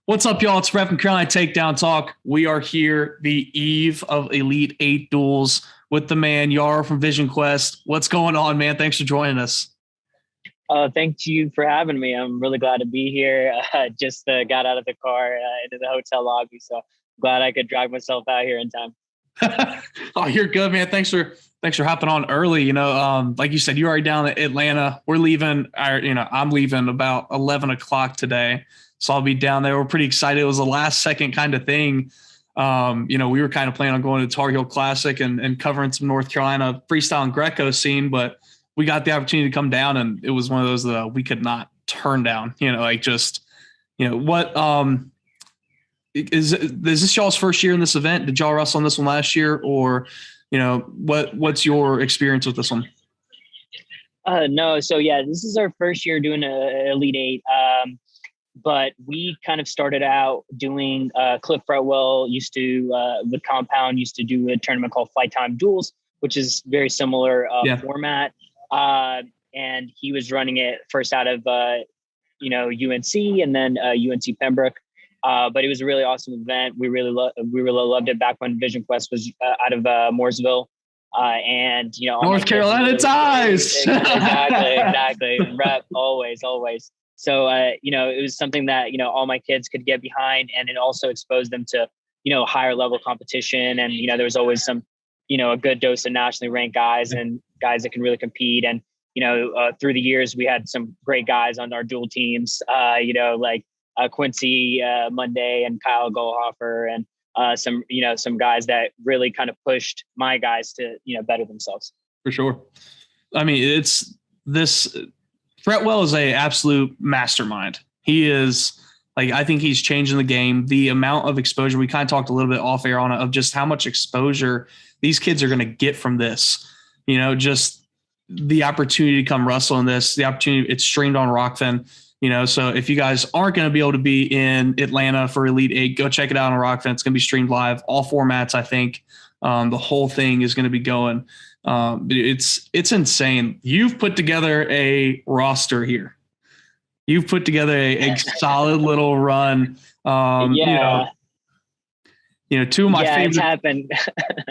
What's up, y'all? It's Ref and Carolina Takedown Talk. We are here the eve of Elite Eight duels with the man Yaro from Vision Quest. What's going on, man? Thanks for joining us. Thank you for having me. I'm really glad to be here. Just got out of the car into the hotel lobby, so glad I could drive myself out here in time. Oh, you're good, man. Thanks for hopping on early. Like you said, you're already down at Atlanta. We're leaving. I'm leaving about 11 o'clock today. So I'll be down there. We're pretty excited. It was a last second kind of thing. We were kind of planning on going to Tar Heel Classic and covering some North Carolina freestyle and Greco scene, but we got the opportunity to come down, and it was one of those that we could not turn down. Is this y'all's first year in this event? Did y'all wrestle on this one last year, or what's your experience with this one? No. So yeah, this is our first year doing Elite Eight. But we kind of started out doing Cliff Fretwell with Compound used to do a tournament called Fight Time Duels, which is very similar format. And he was running it first out of UNC and then UNC Pembroke. But it was a really awesome event. We really loved it back when Vision Quest was out of Mooresville. North Carolina ties. Exactly. Rep always. So, it was something that, all my kids could get behind, and it also exposed them to, higher level competition. And, there was always some, a good dose of nationally ranked guys and guys that can really compete. And, through the years, we had some great guys on our dual teams, like Quincy Monday and Kyle Goldhofer and some guys that really kind of pushed my guys to, better themselves. For sure. I mean, it's this. Fretwell is a absolute mastermind. He is I think he's changing the game. The amount of exposure, we kind of talked a little bit off air on it, of just how much exposure these kids are going to get from this, just the opportunity to come wrestle in this, the opportunity, it's streamed on Rockfin, so if you guys aren't going to be able to be in Atlanta for Elite Eight, go check it out on Rockfin. It's going to be streamed live, all formats. I think the whole thing is going to be going. It's insane. You've put together a roster here. You've put together a solid little run. Two of my favorite. It's happened.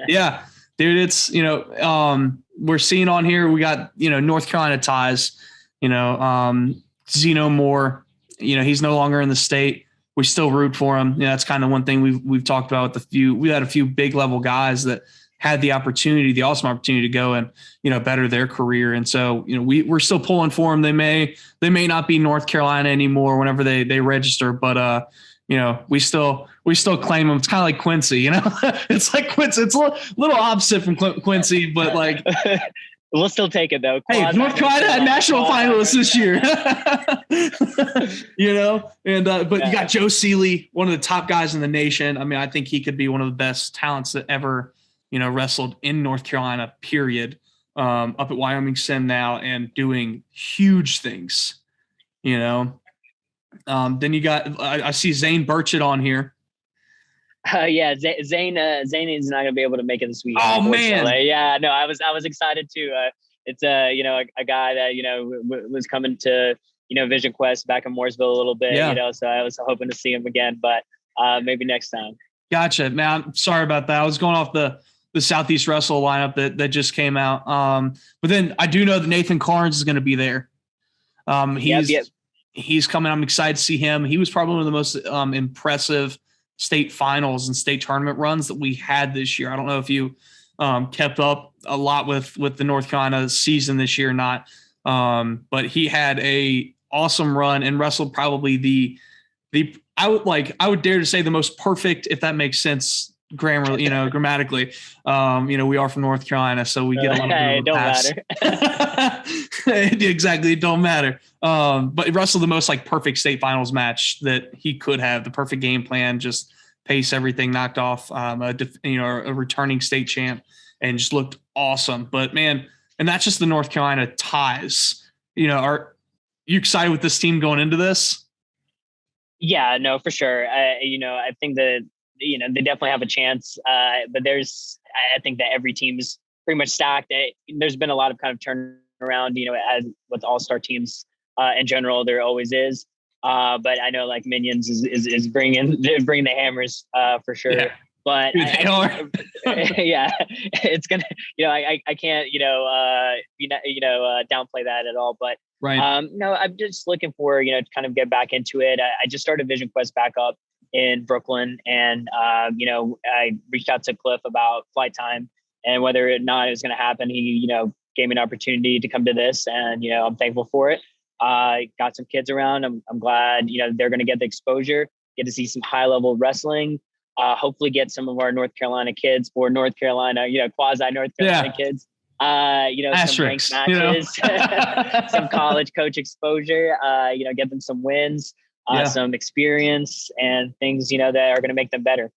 Yeah, dude. It's we're seeing on here. We got North Carolina ties. Zeno Moore. He's no longer in the state. We still root for him. That's kind of one thing we've talked about with we had a few big level guys that had the awesome opportunity to go and, better their career. And so, we're still pulling for them. They may not be North Carolina anymore whenever they register, but, we still claim them. It's kind of like Quincy, it's like Quincy. It's a little opposite from Quincy, but we'll still take it though. Hey, North Carolina had national finalists this year, but you got Joe Seeley, one of the top guys in the nation. I mean, I think he could be one of the best talents that ever, wrestled in North Carolina, period, up at Wyoming Sim now and doing huge things, Then you got, I see Zane Burchett on here. Zane is not going to be able to make it this week. Oh man. Yeah, no, I was excited too. It's a guy that, was coming to, Vision Quest back in Mooresville a little bit, so I was hoping to see him again, but maybe next time. Gotcha, man. I'm sorry about that. I was going off the Southeast Wrestle lineup that just came out. But then I do know that Nathan Carnes is going to be there. He's coming. I'm excited to see him. He was probably one of the most impressive state finals and state tournament runs that we had this year. I don't know if you kept up a lot with the North Carolina season this year or not. But he had a awesome run and wrestled probably I would dare to say the most perfect, if that makes sense, grammatically. We are from North Carolina, so we get a little bit of a pass. Matter. Exactly, it don't matter. But it wrestled the most perfect state finals match that he could have. The perfect game plan, just pace everything, knocked off a returning state champ, and just looked awesome. But man, and that's just the North Carolina ties. Are you excited with this team going into this? Yeah, no, for sure. I think that they definitely have a chance. But I think that every team is pretty much stacked. There's been a lot of kind of turnaround, as with all-star teams in general, there always is. But I know like Minions is bringing the hammers for sure. Yeah. But Dude, they are. yeah, it's gonna, I can't, downplay that at all. But Right. I'm just looking for, to kind of get back into it. I just started Vision Quest back up in Brooklyn, and I reached out to Cliff about flight time and whether or not it was going to happen. He, gave me an opportunity to come to this, and I'm thankful for it. Got some kids around. I'm glad, they're going to get the exposure, get to see some high level wrestling. Hopefully get some of our North Carolina kids or North Carolina, quasi North Carolina kids, some ranked matches, some college coach exposure, get them some wins, some experience and things, that are going to make them better.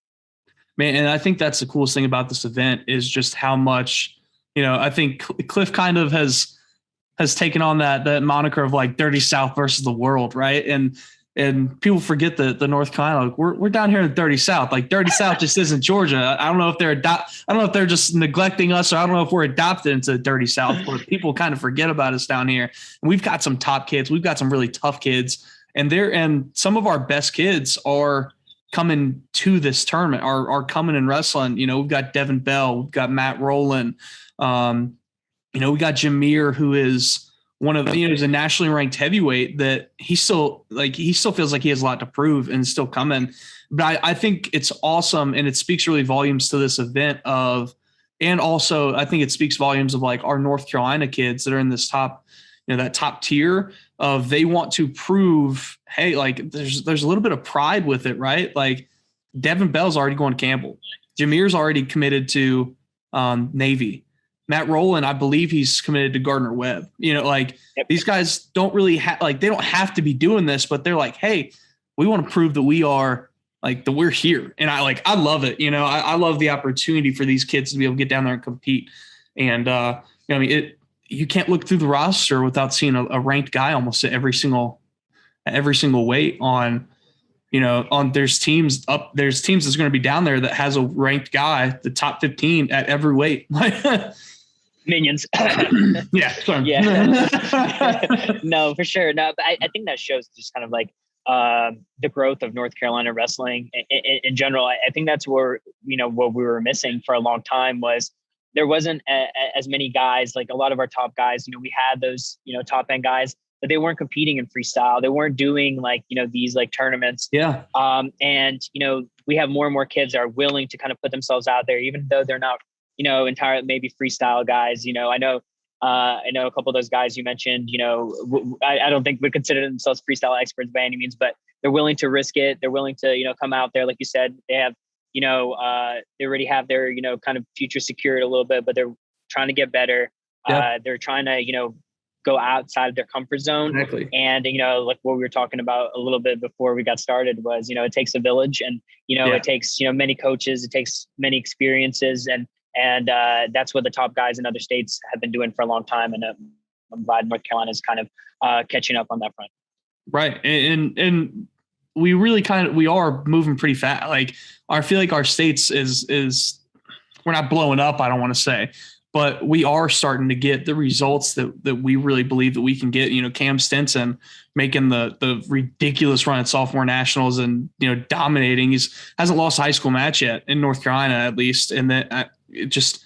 Man, and I think that's the coolest thing about this event is just how much, I think Cliff kind of has taken on that moniker of like Dirty South versus the world, right? And people forget that the North Carolina, like we're down here in the Dirty South. Like Dirty South just isn't Georgia. I don't know if they're just neglecting us, or I don't know if we're adopted into the Dirty South, but people kind of forget about us down here. And we've got some top kids. We've got some really tough kids, and some of our best kids are coming to this tournament, are coming and wrestling. We've got Devin Bell, we've got Matt Rowland. We got Jameer, who is one of is a nationally ranked heavyweight that he still feels like he has a lot to prove and still coming. But I think it's awesome, and it speaks really volumes to this event and also I think it speaks volumes of like our North Carolina kids that are in this top, that top tier of they want to prove, hey, like there's a little bit of pride with it, right? Like Devin Bell's already going to Campbell. Jameer's already committed to Navy. Matt Rowland, I believe he's committed to Gardner Webb. These guys don't really they don't have to be doing this, but they're like, hey, we want to prove that we are like that we're here. And I love it. I love the opportunity for these kids to be able to get down there and compete. And you can't look through the roster without seeing a ranked guy almost at every single weight on. There's teams that's going to be down there that has a ranked guy, the top 15 at every weight. Minions. Yeah. Sorry. Yeah. No, for sure. No, but I think that shows just kind of like the growth of North Carolina wrestling in general. I think that's where, what we were missing for a long time was there wasn't as many guys, like a lot of our top guys, we had those, top end guys, but they weren't competing in freestyle. They weren't doing like, these like tournaments. Yeah. And, we have more and more kids that are willing to kind of put themselves out there, even though they're not, entirely maybe freestyle guys. I know a couple of those guys you mentioned, I don't think would consider themselves freestyle experts by any means, but they're willing to risk it. They're willing to, come out there. Like you said, they have, they already have their, kind of future secured a little bit, but they're trying to get better. Yep. They're trying to, go outside of their comfort zone. Exactly. And, like what we were talking about a little bit before we got started was, it takes a village, and, it takes, many coaches, it takes many experiences, and that's what the top guys in other states have been doing for a long time. And I'm glad North Carolina is kind of catching up on that front. Right. And we really we are moving pretty fast. Like I feel like our states is we're not blowing up, I don't want to say, but we are starting to get the results that we really believe that we can get. Cam Stinson making the ridiculous run at sophomore nationals and, dominating. Hasn't lost a high school match yet in North Carolina, at least. And that just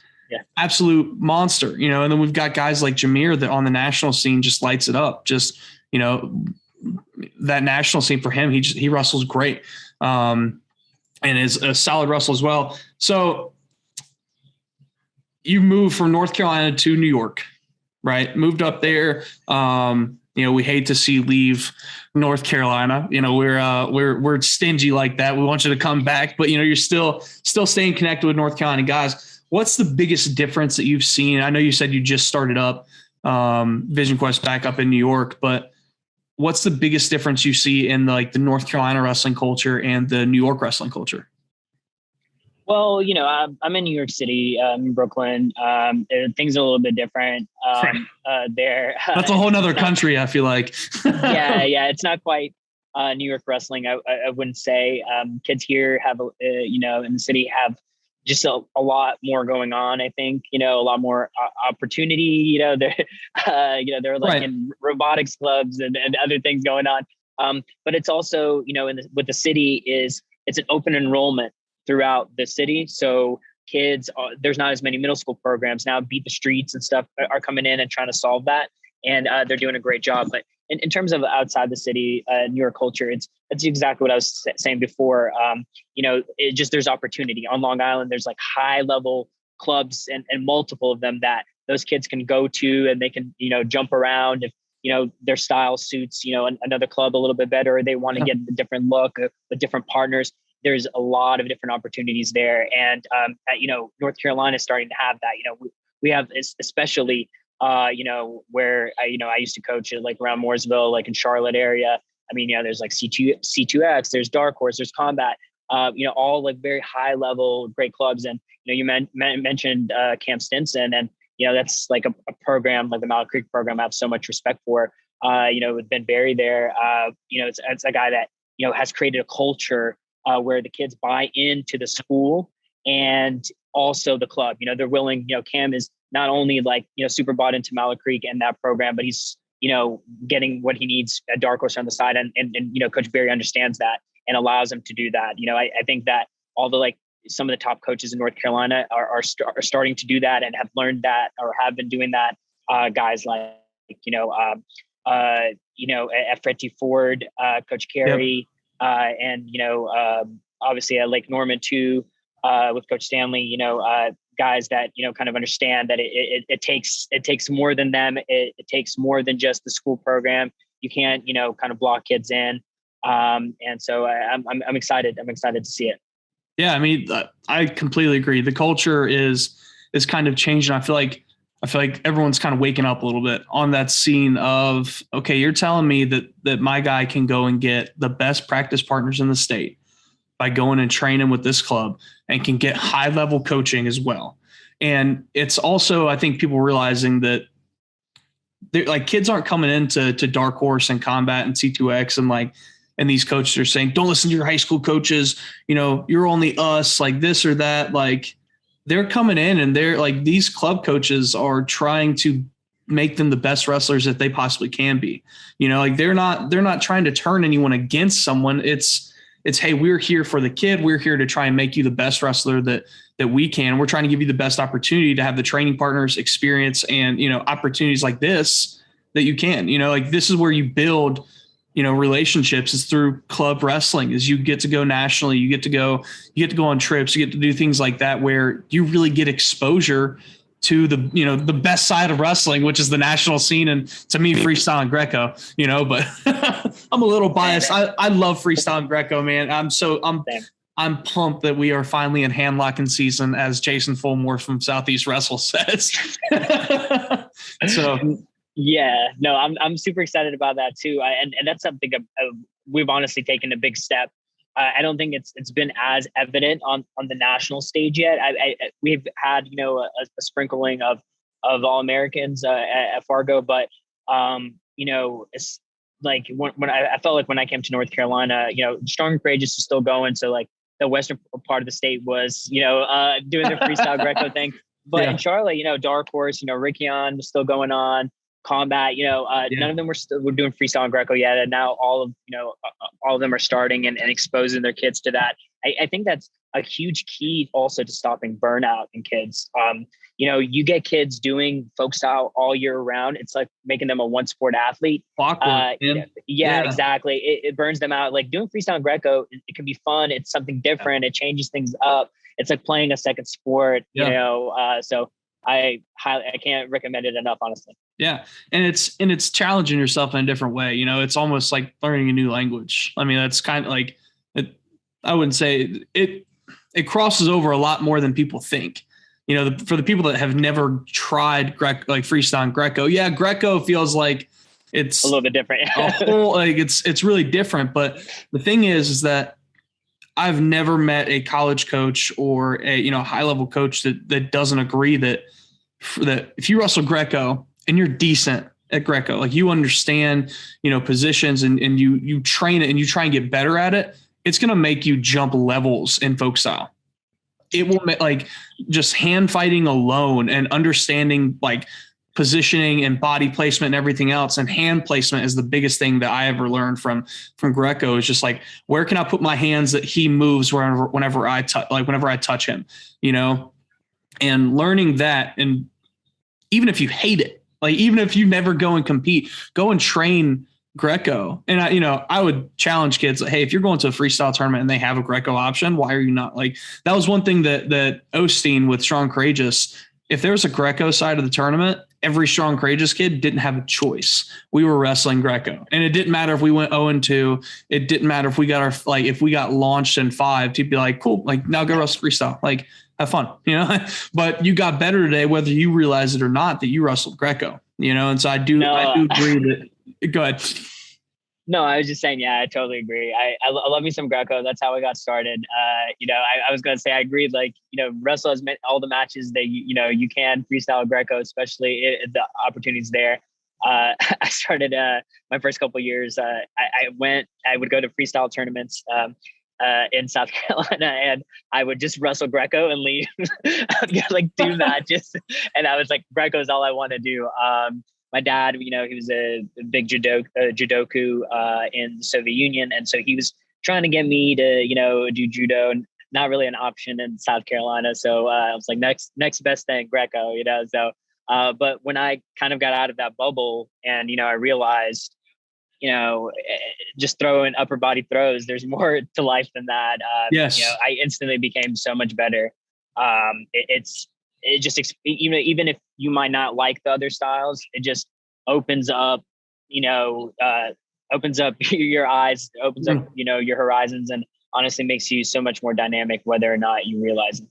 absolute monster, and then we've got guys like Jameer that on the national scene just lights it up. Just, that national scene for him, he wrestles great and is a solid wrestler as well. So you moved from North Carolina to New York, right? Moved up there. We hate to see you leave North Carolina. We're stingy like that. We want you to come back, but you're still staying connected with North Carolina guys. What's the biggest difference that you've seen? I know you said you just started up Vision Quest back up in New York, but what's the biggest difference you see in the North Carolina wrestling culture and the New York wrestling culture? Well, I'm in New York City, in Brooklyn. Things are a little bit different there. That's a whole nother country, I feel like. Yeah. It's not quite New York wrestling, I wouldn't say. Kids here have, in the city have just a lot more going on. I think, a lot more opportunity. They're like in robotics clubs and other things going on. But it's also, with the city it's an open enrollment throughout the city. So kids, there's not as many middle school programs now. Beat the Streets and stuff are coming in and trying to solve that. And they're doing a great job. But in terms of outside the city, New York culture, it's exactly what I was saying before. There's opportunity on Long Island. There's like high level clubs and multiple of them that those kids can go to, and they can, jump around if, their style suits, another club a little bit better, or they want to get a different look with different partners. There's a lot of different opportunities there. And, North Carolina is starting to have that. We have, especially, where I used to coach it, like around Mooresville, like in Charlotte area. I mean, there's like C2X, there's Dark Horse, there's Combat, all like very high level, great clubs. And, you mentioned Camp Stinson, and, that's like a program, like the Mallard Creek program, I have so much respect for, with Ben Barry there. It's a guy that, has created a culture where the kids buy into the school and also the club. They're willing, Cam is not only like, super bought into Mallard Creek and that program, but he's, getting what he needs at Dark Horse on the side. And Coach Barry understands that and allows him to do that. I think that all the, like, some of the top coaches in North Carolina are starting to do that and have learned that or have been doing that. Guys like, at Freddie Ford, Coach Carey, and, obviously at Lake Norman too, with Coach Stanley, guys that, kind of understand that it takes more than them. It takes more than just the school program. You can't, kind of block kids in. And so I'm excited. I'm excited to see it. Yeah. I mean, I completely agree. The culture is kind of changing. I feel like everyone's kind of waking up a little bit on that scene of, okay, you're telling me that my guy can go and get the best practice partners in the state by going and training with this club and can get high level coaching as well. And it's also, I think, people realizing that like kids aren't coming into Dark Horse and Combat and C2X and these coaches are saying, don't listen to your high school coaches, you're only us, like this or that. Like, they're coming in and they're like, these club coaches are trying to make them the best wrestlers that they possibly can be. Like they're not trying to turn anyone against someone. It's, hey, we're here for the kid. We're here to try and make you the best wrestler that we can. We're trying to give you the best opportunity to have the training partners, experience, and, opportunities like this that you can, like this is where you build, relationships, is through club wrestling. Is you get to go nationally, you get to go on trips, you get to do things like that where you really get exposure to the, the best side of wrestling, which is the national scene. And to me, freestyle and Greco, but I'm a little biased. I love freestyle and Greco, man. I'm pumped that we are finally in hand locking season, as Jason Fulmore from Southeast Wrestle says. So yeah, no, I'm super excited about that too. And that's something we've honestly taken a big step. I don't think it's been as evident on the national stage yet. We've had, a sprinkling of All-Americans at Fargo, but it's like when I felt like when I came to North Carolina, Strong and Courageous is still going. So like the western part of the state was, doing their freestyle Greco thing. But in Charlotte, Dark Horse, Rickion was still going on. Combat, none of them were doing freestyle and Greco yet, and now all of them are starting and exposing their kids to that. I think that's a huge key also to stopping burnout in kids. You get kids doing folk style all year round. It's like making them a one sport athlete. Exactly. It burns them out. Like doing freestyle and Greco, it can be fun. It's something different. It changes things up. It's like playing a second sport. So I can't recommend it enough, honestly. Yeah. And it's challenging yourself in a different way. It's almost like learning a new language. I mean, that's kind of like it. I wouldn't say it crosses over a lot more than people think. For the people that have never tried like freestyle and Greco. Yeah. Greco feels like it's a little bit different. a whole, like it's really different. But the thing is that I've never met a college coach or a, high level coach that doesn't agree that if you wrestle Greco and you're decent at Greco, like you understand, positions and you train it and you try and get better at it, it's going to make you jump levels in folk style. It will make, like, just hand fighting alone and understanding like positioning and body placement and everything else. And hand placement is the biggest thing that I ever learned from Greco. Is just like, where can I put my hands that he moves whenever I touch him, and learning that. And even if you hate it, like, even if you never go and compete, go and train Greco. And I would challenge kids, like, hey, if you're going to a freestyle tournament and they have a Greco option, why are you not? Like, that was one thing that Osteen with Strong Courageous, if there was a Greco side of the tournament, every Strong Courageous kid didn't have a choice. We were wrestling Greco, and it didn't matter if we went 0-2. It didn't matter if we got launched in 5. He'd be like, cool, like, now go wrestle freestyle, like, have fun, but you got better today, whether you realize it or not, that you wrestled Greco, and so I do agree that. Go ahead. No, I was just saying, yeah, I totally agree. I love me some Greco. That's how I got started. I was going to say, I agreed, like, wrestle as all the matches that, you can freestyle Greco, especially if the opportunities there. I started my first couple of years. I would go to freestyle tournaments in South Carolina, and I would just wrestle Greco and leave. I would get like 2 matches, and I was like, Greco is all I want to do. My dad, he was a big judoku in the Soviet Union. And so he was trying to get me to, do judo, and not really an option in South Carolina. So I was like, next best thing, Greco, so, but when I kind of got out of that bubble and, I realized, just throwing upper body throws, there's more to life than that. Yes. I instantly became so much better. It just, even if you might not like the other styles, it just opens up, opens up your eyes, opens up, your horizons, and honestly makes you so much more dynamic, whether or not you realize it.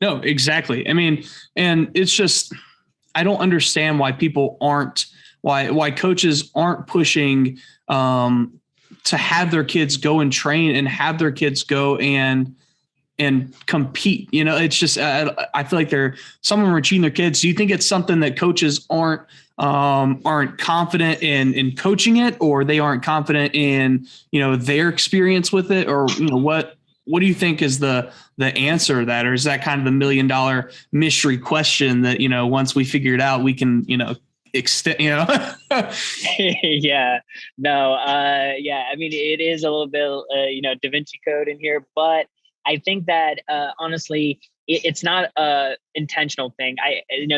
No, exactly. I mean, and it's just, I don't understand why why coaches aren't pushing to have their kids go and train and have their kids go and compete. It's just, I feel like some of them are cheating their kids. Do you think it's something that coaches aren't confident in coaching it, or they aren't confident in, their experience with it, or, what do you think is the answer to that? Or is that kind of the $1 million mystery question that, once we figure it out, we can, extend, yeah, no. I mean, it is a little bit, Da Vinci Code in here, but I think that honestly, it's not a intentional thing.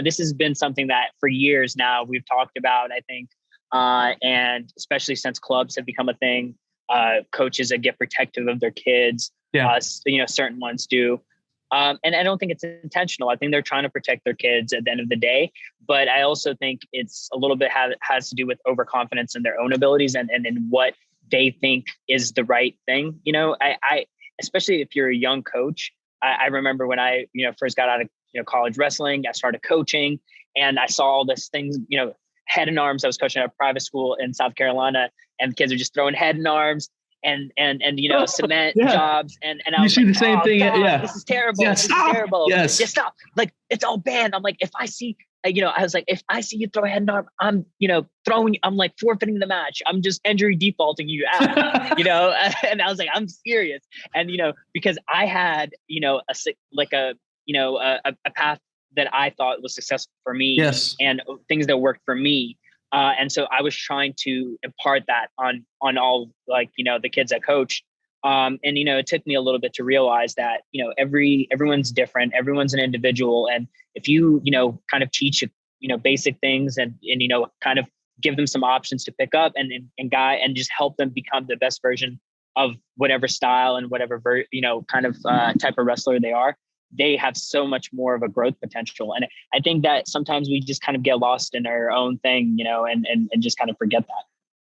This has been something that for years now we've talked about, I think, and especially since clubs have become a thing, coaches that get protective of their kids. Yeah. Certain ones do. And I don't think it's intentional. I think they're trying to protect their kids at the end of the day. But I also think it's a little bit has to do with overconfidence in their own abilities and in what they think is the right thing. I especially if you're a young coach, I remember when I, first got out of college wrestling, I started coaching, and I saw all this things, head and arms. I was coaching at a private school in South Carolina, and the kids are just throwing head and arms and cement jobs. And I was see the same thing. God, yeah. This is terrible. Yeah, this is terrible. Yes. Just stop. Like, it's all banned. I'm like, if I see, I was like, if I see you throw a head and arm, I'm, I'm like forfeiting the match. I'm just injury defaulting you out, and I was like, I'm serious. And, because I had, a path that I thought was successful for me, yes, and things that worked for me. And so I was trying to impart that on all, the kids I coached. And, it took me a little bit to realize that, everyone's different. Everyone's an individual. And if you, kind of teach, basic things and, kind of give them some options to pick up and guide and just help them become the best version of whatever style and whatever, type of wrestler they are, they have so much more of a growth potential. And I think that sometimes we just kind of get lost in our own thing, and just kind of forget that.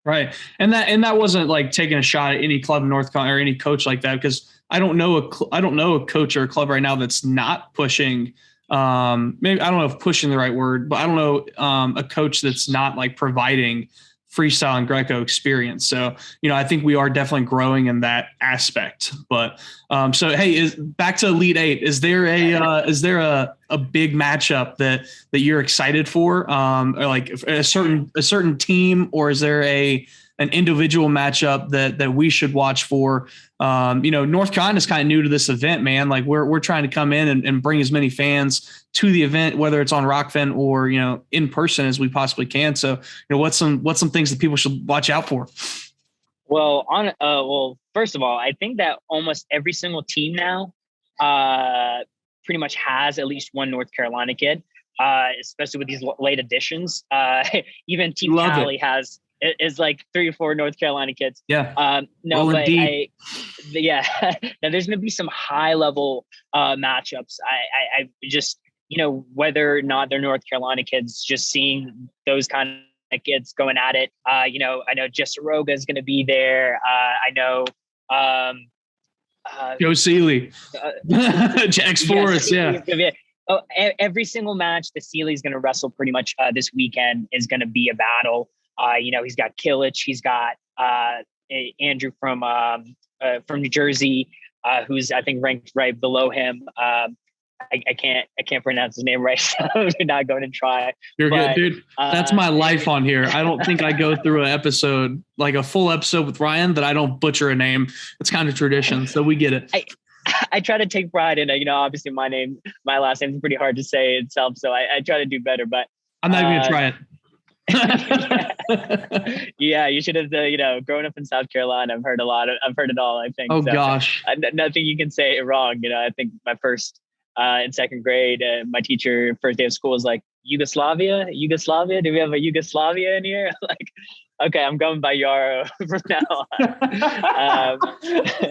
Right. And that wasn't like taking a shot at any club in North Carolina or any coach like that, because I don't know a coach or a club right now that's not pushing. Maybe I don't know if pushing the right word, but I don't know a coach that's not like providing freestyle and Greco experience. So, I think we are definitely growing in that aspect. But so, hey, back to Elite Eight. Is there a big matchup that you're excited for, or like a certain team, or is there a an individual matchup that we should watch for. North Carolina is kind of new to this event, man. Like we're trying to come in and bring as many fans to the event, whether it's on Rockfin or, in person as we possibly can. So, what's some things that people should watch out for? Well, first of all, I think that almost every single team now pretty much has at least one North Carolina kid, especially with these late additions. Even Team Cali is like 3 or 4 North Carolina kids. Yeah. Now there's going to be some high level matchups. I just, whether or not they're North Carolina kids, just seeing those kind of kids going at it. I know Jessaroga is going to be there. I know Joe Seeley, Jax Forrest. Yeah. Every single match the Seeley's going to wrestle pretty much this weekend is going to be a battle. He's got Killich. He's got Andrew from New Jersey, who's I think ranked right below him. I can't pronounce his name right, so I'm not going to try. You're good, dude. That's my life on here. I don't think I go through an episode, like a full episode with Ryan, that I don't butcher a name. It's kind of tradition, so we get it. I try to take pride in it. Obviously my last name is pretty hard to say itself, so I try to do better. But I'm not even gonna try it. Yeah, you should have. Growing up in South Carolina, I've heard it all. I think. Oh gosh, nothing you can say wrong. I think my first. In second grade, my teacher first day of school was like, Yugoslavia. Do we have a Yugoslavia in here? Like, okay, I'm going by Yaro from now on.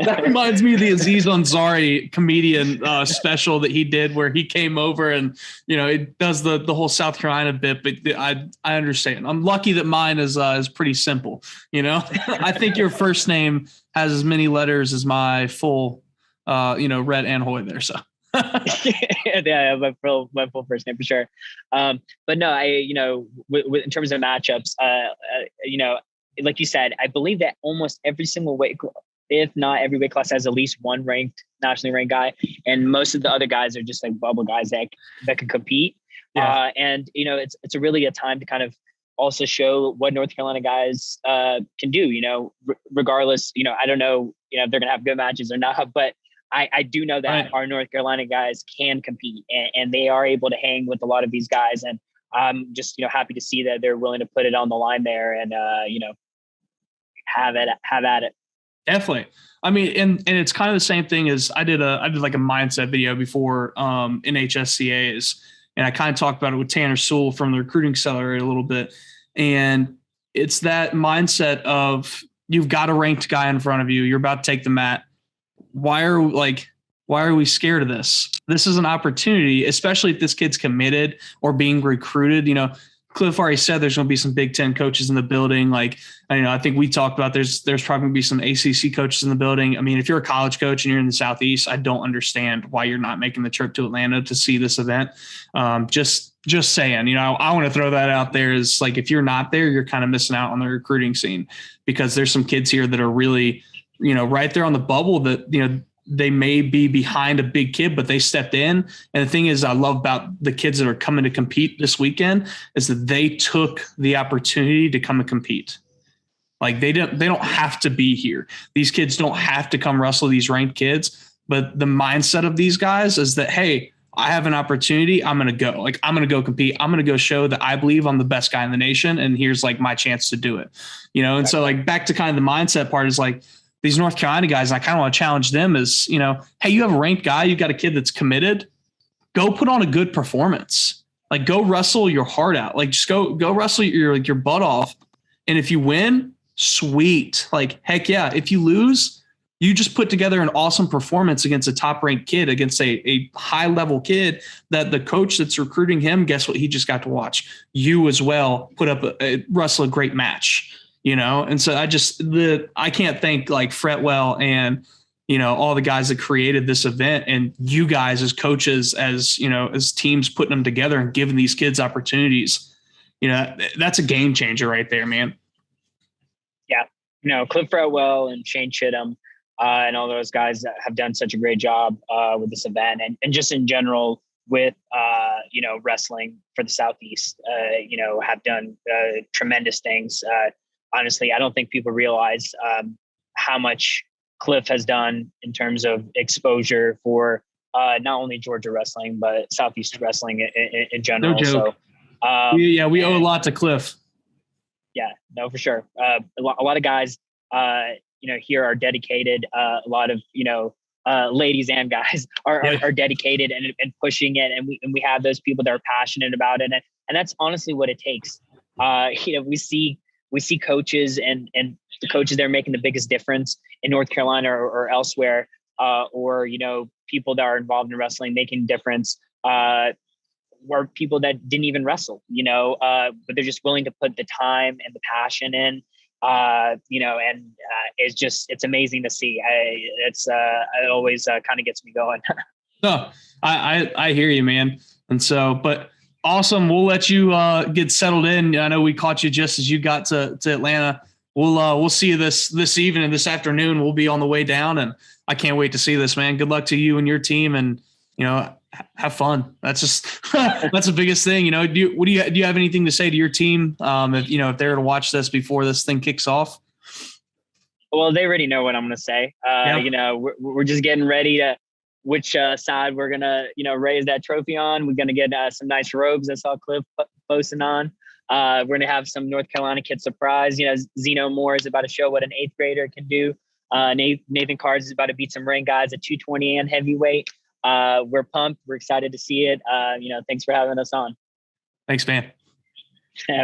That reminds me of the Aziz Ansari comedian special that he did, where he came over and it does the whole South Carolina bit. But I understand. I'm lucky that mine is pretty simple. I think your first name has as many letters as my full, Red and Hoy there. So. Yeah, my full first name for sure. But no, in terms of matchups, like you said, I believe that almost every single weight, if not every weight class, has at least one nationally ranked guy, and most of the other guys are just like bubble guys that can compete. Yeah. And it's really a time to kind of also show what North Carolina guys can do. Regardless, I don't know, if they're gonna have good matches or not, but I do know that our North Carolina guys can compete and they are able to hang with a lot of these guys. And I'm just, happy to see that they're willing to put it on the line there and, have at it. Definitely. I mean, and it's kind of the same thing as I did like a mindset video before in HSCAs. And I kind of talked about it with Tanner Sewell from the Recruiting Accelerator a little bit. And it's that mindset of you've got a ranked guy in front of you. You're about to take the mat. Why are we scared of this? This is an opportunity, especially if this kid's committed or being recruited. Cliff already said there's going to be some Big Ten coaches in the building. Like, I think we talked about there's probably going to be some ACC coaches in the building. I mean, if you're a college coach and you're in the Southeast, I don't understand why you're not making the trip to Atlanta to see this event. Just saying, I want to throw that out there is like, if you're not there, you're kind of missing out on the recruiting scene because there's some kids here that are really, right there on the bubble that, they may be behind a big kid, but they stepped in. And the thing is, I love about the kids that are coming to compete this weekend is that they took the opportunity to come and compete. Like they don't have to be here. These kids don't have to come wrestle these ranked kids, but the mindset of these guys is that, hey, I have an opportunity. I'm going to go. Like, I'm going to go compete. I'm going to go show that I believe I'm the best guy in the nation. And here's like my chance to do it, And so like back to kind of the mindset part is like, these North Carolina guys, I kind of want to challenge them is, hey, you have a ranked guy, you've got a kid that's committed, go put on a good performance. Like go wrestle your heart out. Like just go wrestle your butt off. And if you win, sweet. Like, heck yeah. If you lose, you just put together an awesome performance against a top ranked kid, against a high level kid that the coach that's recruiting him, guess what? He just got to watch you as well, put up wrestle a great match. And so I can't thank like Fretwell and, all the guys that created this event and you guys as coaches, as teams putting them together and giving these kids opportunities. That's a game changer right there, man. Yeah. Cliff Fretwell and Shane Chittum and all those guys that have done such a great job with this event and just in general with, wrestling for the Southeast, have done tremendous things. honestly, I don't think people realize how much Cliff has done in terms of exposure for not only Georgia wrestling, but Southeast wrestling in general. No joke. So, we owe a lot to Cliff. Yeah, no, for sure. A lot of guys, here are dedicated. A lot of, ladies and guys are dedicated and pushing it. And we have those people that are passionate about it. And that's honestly what it takes. We see coaches and the coaches that are making the biggest difference in North Carolina or elsewhere, or people that are involved in wrestling making a difference. Were people that didn't even wrestle, but they're just willing to put the time and the passion in, it's amazing to see. It always kind of gets me going. No, I hear you, man. And so, but awesome. We'll let you get settled in. I know we caught you just as you got to Atlanta. We'll see you this evening, this afternoon. We'll be on the way down, and I can't wait to see this, man. Good luck to you and your team, and have fun. That's just that's the biggest thing. Do you have anything to say to your team if they're to watch this before this thing kicks off? Well, they already know what I'm going to say. We're just getting ready to which side we're going to raise that trophy on. We're going to get some nice robes. I saw Cliff posting on. We're going to have some North Carolina kid surprise. Zeno Moore is about to show what an 8th grader can do. Nathan Cards is about to beat some ring guys at 220 and heavyweight. We're pumped. We're excited to see it. Thanks for having us on. Thanks, man.